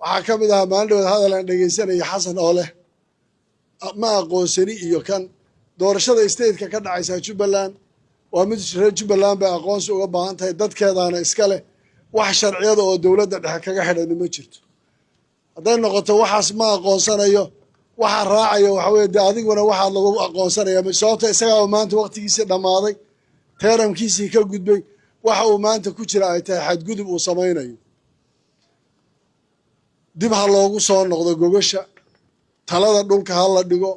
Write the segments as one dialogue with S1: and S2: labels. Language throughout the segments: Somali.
S1: waxaa ka mid ahaa maalin dhaweed hadal aan dhegaysanaya xasan oo leh ma aqoonsani iyo kan doorashada stateka ka dhacaysa Jubbaland waa mid reer Jubbaland bay aqoonsi uga baahan tahay dadkeedana iska leh wax sharciyada oo dowladda dhexe kaga xidhan ma jirto hadday noqoto waxaas ma aqoonsanayo waxa raacaya waxa weeye adiguna waxa lagu aqoonsanaya sababta isaga oo maanta waqtigiisa dhamaaday teeramkiisii ka gudbay waxa uu maanta ku jira ay tahay xadgudub uu samaynayo dib ha loogu soo noqdo gogasha talada dhulka ha la dhigo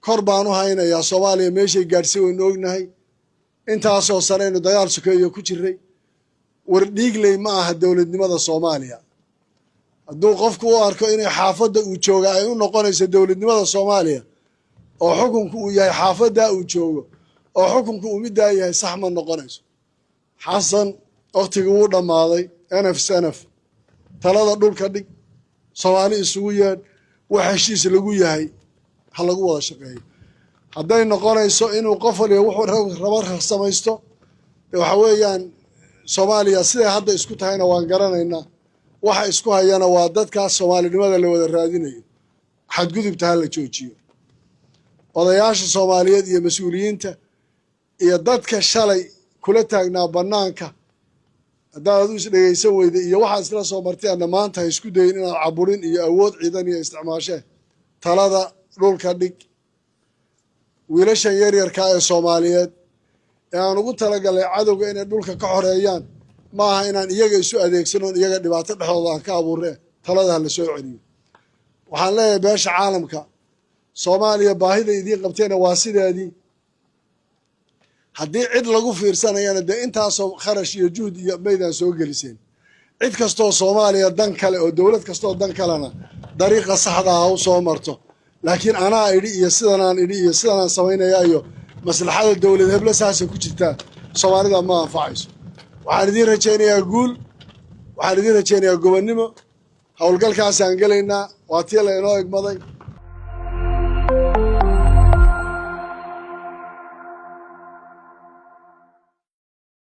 S1: kor baan u haynayaa Soomaaliya meeshay gaarsi waynu ognahay intaasoo sanaynu dagaal sokeeyo ku jiray war dhiigley ma aha dowladnimada Soomaaliya hadduu qofku u arko inay xaafadda uu jooga ay u noqonayso dowladnimada Soomaaliya oo xukunku uu yahay xaafadda uu joogo oo xukunku uu mid yahay sax ma noqonayso xasan waqtigii uu dhamaaday NF talada dhulka dhig Soomaali isugu yeedh wax heshiis lagu yahay ha lagu wada shaqeeyo hadday noqonayso inuu qof waliba wuxuu rabo samaysto waxa weeyaan Soomaaliya siday hadda isku tahayna waan garanaynaa waxa isku hayana waa dadkaas Soomaalinimada la wada raadinayo xadgudubta ha la joojiyo odayaasha Soomaaliyeed iyo mas'uuliyiinta iyo dadka shalay kula taagnaa banaanka haddaad is dhegaysan weyda iyo waxa isla soo martayna maanta isku dayin inaad caburin iyo awood ciidan iyo isticmaashay talada dhulka dhig wiilashan yaryarka ee Soomaaliyeed ee aan ugu talagalay cadowga inay dhulka ka xoreeyaan ma aha inaan iyaga isu adeegsano iyaga dhibaato dhexdooda aan ka abuureen talada la soo celiyo waxaan leeyahay beesha caalamka Soomaaliya baahida idin qabteena waa sideedii haddii cid lagu fiirsanayana dee intaasoo kharash iyo juhd iyo meydaan soo geliseen cid kastoo Soomaaliya dan kale oo dowlad kastoo dan kalena dariiqa saxda ah u soo marto laakiin anaa idhi iyo sidanaan idhi iyo sidanaan samaynayaa iyo maslaxada dowlad hebla saasa ku jirtaa Soomaalida ma anfacayso waxaan idin rajaynayaa guul waxaan idin rajaynayaa gobonnimo howlgalkaasaan gelaynaa waa tii la inoo egmaday